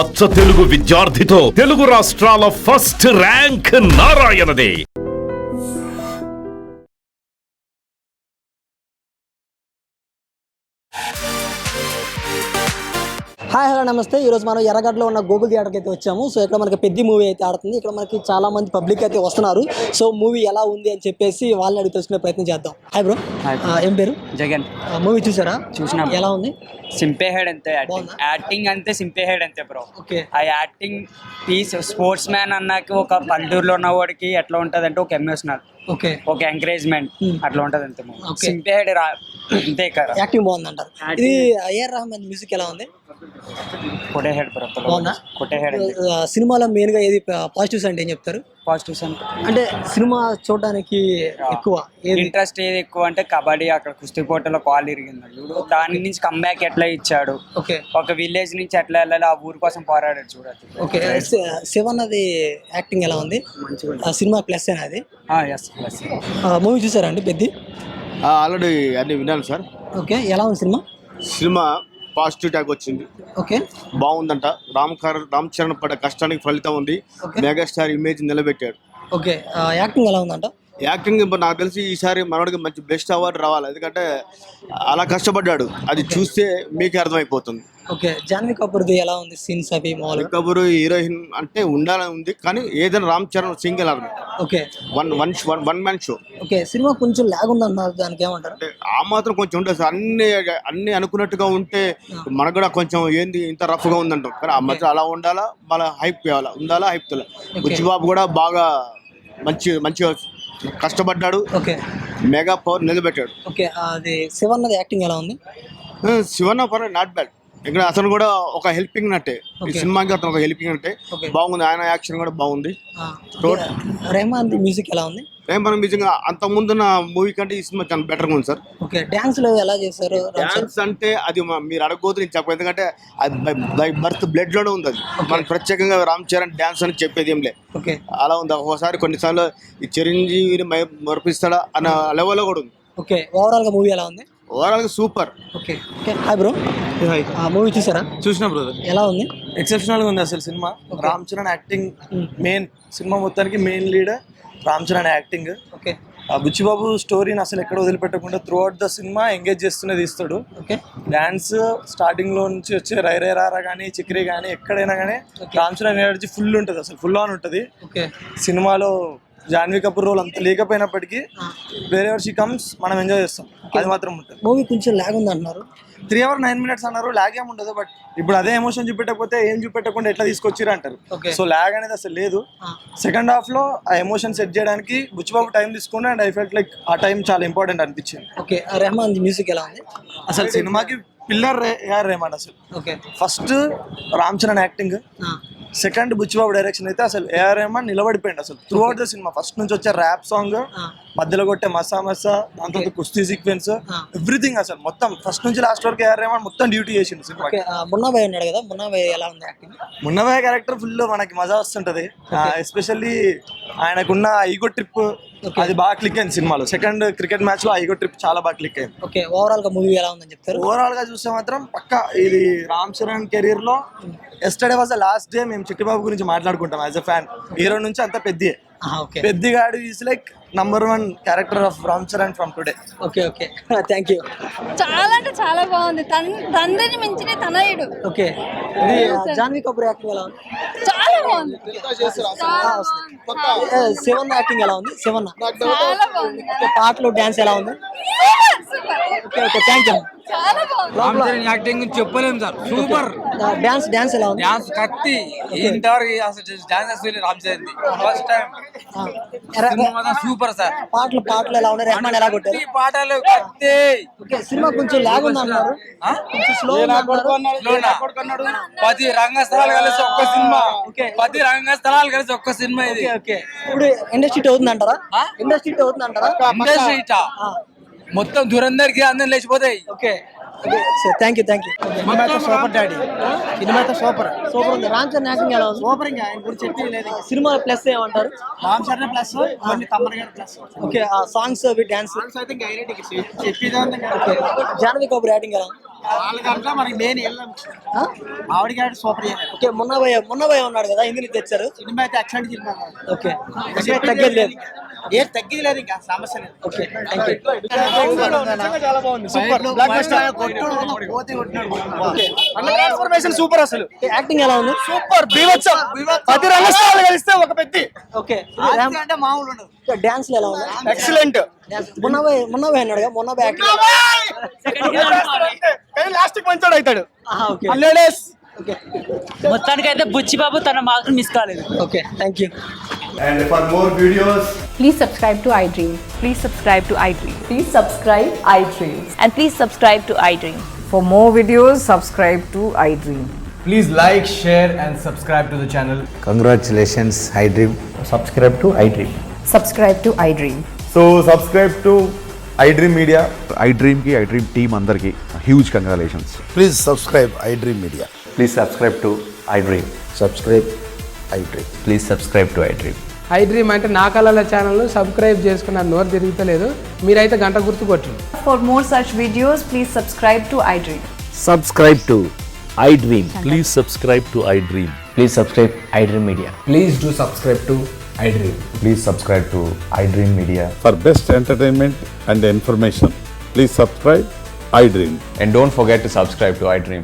అచ్చ తెలుగు విద్యార్థితో తెలుగు రాష్ట్రాల first rank నారాయణదే. Hi hello నమస్తే. ఈరోజు మనం ఎర్రగడ్డలో ఉన్న గూగుల్ థియేటర్కి అయితే వచ్చాము. సో ఇక్కడ మనకి పెద్ద మూవీ అయితే ఆడుతుంది. ఇక్కడ మనకి చాలా మంది పబ్లిక్ అయితే వస్తున్నారు. సో మూవీ ఎలా ఉంది అని చెప్పేసి వాళ్ళని అడిగి తెలుసుకునే ప్రయత్నం చేద్దాం. హాయ్ బ్రో, ఏం పేరు? జగన్. మూవీ చూసారా? చూసినా. ఎలా ఉంది? సింపే హెడ్ అంతే, యాక్టింగ్ అంతే, సింపే హెడ్ అంతే బ్రో. ఓకే. ఆ యాక్టింగ్ పీస్ స్పోర్ట్స్ మ్యాన్ అన్నాక ఒక పల్లెటూరులో ఉన్న వాడికి ఎట్లా ఉంటది అంటే ఒక ఎమోషనల్, ఓకే, ఒక ఎంకరేజ్మెంట్ అట్లా ఉంటది అంతే. సింపే హెడ్ అంతే కదా. యాక్టింగ్ బాగుంది అంటారు. ఇది ఏఆర్ రెహమాన్ మ్యూజిక్ ఎలా ఉంది? కొట్టే హెడ్ బ్రో. బాగుందా? కొట్టే హెడ్. సినిమాలో మెయిన్ గా ఏది పాజిటివ్స్ అంటే ఏం చెప్తారు? పాజిటివ్స్ అంటే సినిమా చూడడానికి ఎక్కువ ఇంట్రెస్ట్ ఏది ఎక్కువ అంటే కబడ్డీ, అక్కడ కుస్తీ పోటీలో కాల్ ఇరిగింది చూడు, దాని నుంచి కమ్బ్యాక్ ఎట్లా ఇచ్చాడు. ఓకే. ఒక విలేజ్ నుంచి ఎట్లా వెళ్ళాలి, ఆ ఊరి కోసం పోరాడాడు చూడచ్చు. ఓకే. శివన్ అది యాక్టింగ్ ఎలా ఉంది? సినిమా ప్లస్ అది. మూవీ చూసారా అండి పెద్ద? ఆల్రెడీ అన్ని విన్నాను సార్. ఓకే. ఎలా ఉంది సినిమా? సినిమా పాజిటివ్ ట్యాగ్ వచ్చింది. ఓకే. బాగుందంట. రామ్ చరణ్ పడ్డ కష్టానికి ఫలితం ఉంది. మెగాస్టార్ ఇమేజ్ నిలబెట్టాడు. ఓకే. యాక్టింగ్ ఎలా ఉందంట? యాక్టింగ్ నాకు తెలిసి ఈసారి మనోడికి మంచి బెస్ట్ అవార్డు రావాలి. ఎందుకంటే అలా కష్టపడ్డాడు, అది చూస్తే మీకే అర్థమైపోతుంది. ఓకే. జాన్వీ కపూర్ది ఎలా ఉంది సీన్స్ అవి? జాన్వీ కపూర్ హీరోయిన్ అంటే ఉండాలని ఉంది, కానీ ఏదైనా Ram Charan single army. Okay. One man show. Okay. Cinema కొంచెం లాగ్ ఉంది అన్నారు, దానికి ఏమంటారు? అంటే ఆ మాత్రం కొంచెం ఉంటుంది సార్. అన్ని అనుకున్నట్టుగా ఉంటే మనకు కూడా కొంచెం ఏంది ఇంత రఫ్ గా ఉందంటాం, కానీ ఆ మాత్రం అలా ఉండాలా, మళ్ళీ హైప్ ఉండాలా, హైప్ తెల. బుచ్చిబాబు కూడా బాగా మంచిగా కష్టపడ్డాడు. ఓకే. మెగా పవర్ నిలబెట్టాడు. ఓకే. అది శివన్నది యాక్టింగ్ ఎలా ఉంది? Shivanna power not bad. ఇక్కడ అతను కూడా ఒక హెల్పింగ్ నట్టే, ఈ సినిమాకి అతను ఒక హెల్పింగ్ నట్టే. బాగుంది, ఆయన యాక్షన్ కూడా బాగుంది. రెహమాన్ మ్యూజిక్ ఎలా ఉంది? రెహమాన్ మ్యూజిక్ అంత ముందున్న మూవీ కంటే ఈ సినిమా చాలా బెటర్ గా ఉంది సార్. ఓకే. డాన్స్ లో ఎలా చేశారు? డాన్స్ అంటే అది మీరు అడగబోతు నేను చెప్పను, ఎందుకంటే అది బై బర్త్ బ్లడ్ లోనే ఉంది. అది మనకు ప్రత్యేకంగా రామ్ చరణ్ డాన్స్ అని చెప్పేది ఏం లేదు. ఓకే. అలా ఉంది. ఒకసారి కొన్నిసార్లు ఈ చిరంజీవిని మరిపిస్తాడా అన్న లెవెల్లో కూడా ఉంది. ఓకే. ఓవరాల్ గా మూవీ ఎలా ఉంది? ఓవరాల్ గా super. Okay. Hi bro. Movie చూసారా? చూసిన బ్రదర్. ఎలా ఉంది? ఎక్సెప్షనల్ గా ఉంది అసలు సినిమా. రామ్ చరణ్ యాక్టింగ్ మెయిన్, సినిమా మొత్తానికి main lead Ram Charan acting. Okay. Buchi Babu స్టోరీని అసలు ఎక్కడ వదిలిపెట్టకుండా త్రూ అవుట్ ద సినిమా ఎంగేజ్ చేస్తూనే తీస్తాడు. ఓకే. డాన్స్ స్టార్టింగ్ లో నుంచి వచ్చే రై రే రారా కానీ చిక్రీ కానీ ఎక్కడైనా కానీ రామ్ చరణ్ ఎనర్జీ ఫుల్ ఉంటుంది, అసలు ఫుల్ ఆన్ ఉంటుంది. ఓకే. సినిమాలో జాన్వీ కపూర్ రోల్ అంత లేకపోయినప్పటికీ వేరే ఎవర్ షీ కమ్స్ మనం ఎంజాయ్ చేస్తాం, అది మాత్రం ఉంటుంది. మూవీ కొంచెం లాగ్ ఉంది అంటున్నారు. 3 hours 9 minutes అన్నారు, లాగ్ ఏమి ఉండదు. బట్ ఇప్పుడు అదే ఎమోషన్ చూపెట్టకపోతే ఏం చూపెట్టకుండా ఎట్లా తీసుకొచ్చిరు అంటారు. సో లాగ్ అనేది అసలు లేదు. సెకండ్ హాఫ్ లో ఆ ఎమోషన్ సెట్ చేయడానికి బుచ్చిబాబు టైం తీసుకున్నా, అండ్ ఐ ఫెల్ట్ లైక్ ఆ టైం చాలా ఇంపార్టెంట్ అనిపించింది. ఓకే. రెహమాన్ మ్యూజిక్ ఎలా ఉంది? అసలు సినిమాకి పిల్లర్ ఏఆర్ రెహమాన్ అసలు. Okay. First Ram Charan acting, second Buchibabu direction అయితే అసలు ఏఆర్ రెహమాన్ నిలబడిపోయింది అసలు త్రూ అవుట్ ద సినిమా. ఫస్ట్ నుంచి వచ్చే ర్యాప్ సాంగ్, మధ్యలో కొట్టే మసా దాంతో కుస్తీ సీక్వెన్స్, ఎవ్రీథింగ్ అసలు మొత్తం ఫస్ట్ నుంచి లాస్ట్ వరకు ఏఆర్ రెహమాన్ మొత్తం డ్యూటీ చేసిండు సినిమా. మున్నాబాయ్ ఉన్నాడు కదా, మున్నాబాయ్ ఎలా ఉంది యాక్టింగ్? మున్నాబాయ్ క్యారెక్టర్ ఫుల్ మనకి మజా వస్తుంటది. ఎస్పెషల్లీ ఆయనకున్న ఈగో ట్రిప్ అది బాగా క్లిక్ అయింది సినిమాలో. సెకండ్ క్రికెట్ మ్యాచ్ లో ఈగో ట్రిప్ చాలా బాగా క్లిక్ అయింది. ఓకే. ఓవరాల్ గా మూవీ ఎలా ఉందని చెప్తారు? ఓవరాల్ గా చూస్తే మాత్రం పక్కా ఇది రామ్ చరణ్ కెరీర్ లో yesterday was the last day మేము చిట్టిబాబు గురించి మాట్లాడుకుంటాం యాజ్ అ ఫ్యాన్. హీరో నుంచి అంతా పెద్దిగాడు is like #1 character of Ram Charan from today. Okay. Okay. Thank you. చాలా అంటే చాలా బాగుంది. తండ్రిని మించిన తనయుడు. ఓకే. జాన్వీ కపూర్ యాక్టింగ్ ఎలా ఉంది? చాలా బాగుంది. శివన్న యాక్టింగ్ ఎలా ఉంది? శివన్న చాలా బాగుంది. పాటలు డాన్స్ ఎలా ఉంది? ఓకే. ఓకే. Thank you. చాలా బాగుంది. రామ్ చరణ్ యాక్టింగ్ చెప్పలేము సార్, సూపర్. డాన్స్ ఎలా ఉంది? డాన్స్ కత్తి ఇంతవరకు అసలు dance Ram Charan first time super sir. పాటలు ఎలా ఉన్నాయి? రెహమాన్ ఎలా కొట్టారు? పాటలు కత్తి. ఓకే. సినిమా కొంచెం లాగ్ ఉంది అన్నారు, కొంచెం స్లో పది రంగస్థలాలు కలిసి ఒక్క సినిమా. 10 రంగస్థలాలు కలిసి ఒక్క సినిమా ఇది. ఓకే. ఇప్పుడు ఇండస్ట్రీ అవుతుంది అంటారా? ఇండస్ట్రీ మొత్తం దురందరికి అందరం లేచిపోతాయి. Okay. Thank you. Super daddy సినిమా అయితే సూపర్ ఉంది. రామ్ చరణ్ యాక్టింగ్ ఎలా ఉంది? సూపర్. ఇంకా ఆయన గురించి చెప్పి లేదు. సినిమా ప్లస్ ఏమంటారు? రామ్ చరణ్ ప్లస్, తమ్మర్ గారు ప్లస్. ఓకే. సాంగ్స్ అవి డాన్స్ అయితే చెప్పేదా. జాన్వీ కపూర్ యాక్టింగ్ ఎలా ఉంది? మనకి మెయిన్ ఆవిడకి సూపర్ ఓకే మొన్న భయ ఉన్నాడు కదా హిందీని తెచ్చారు సినిమా అయితే ఎక్సలెంట్ సినిమా ఓకే తగ్గేది లేదు ఏం తగ్గేది లేదు ఇంకా సమస్య లేదు ఓకే చాలా బాగుంది super block buster transformation super అసలు యాక్టింగ్ ఎలా ఉంది సూపర్ బీవత్సం 10 రంగస్థలాలు కలిస్తే ఒక పెద్ద ఓకే అంటే మామూలు ఉండదు డాన్స్ ఎలా ఉంది ఎక్సలెంట్ మొన్న భయ అన్నాడు మొన్న భయ లాస్ట్ మంచోడు అవుతాడు మొత్తానికి అయితే బుచ్చిబాబు తన మార్కులు మిస్ కాలేదు. Okay thank you. And for more videos, Please subscribe to iDream. Please subscribe to iDream. Please subscribe iDream. And please subscribe to iDream. For more videos, subscribe to iDream. please like, share, and subscribe to the channel. Congratulations, iDream. Subscribe to iDream. Subscribe to iDream. So subscribe to iDream Media. iDream ki iDream team अंदर की huge congratulations. Please subscribe iDream media. Please subscribe to iDream. Subscribe iDream. Please subscribe to iDream. iDream అంటే నా కళల channel subscribe చేసుకున్న నోరు తిరుగుతలేదు మీరైతే గంట గుర్తు కొట్టండి. For more such videos, please subscribe to iDream. Subscribe to iDream. Please subscribe to iDream. Please subscribe iDream Media. Please do subscribe to iDream. Please subscribe to iDream Media. For best entertainment and information, please subscribe iDream. And don't forget to subscribe to iDream.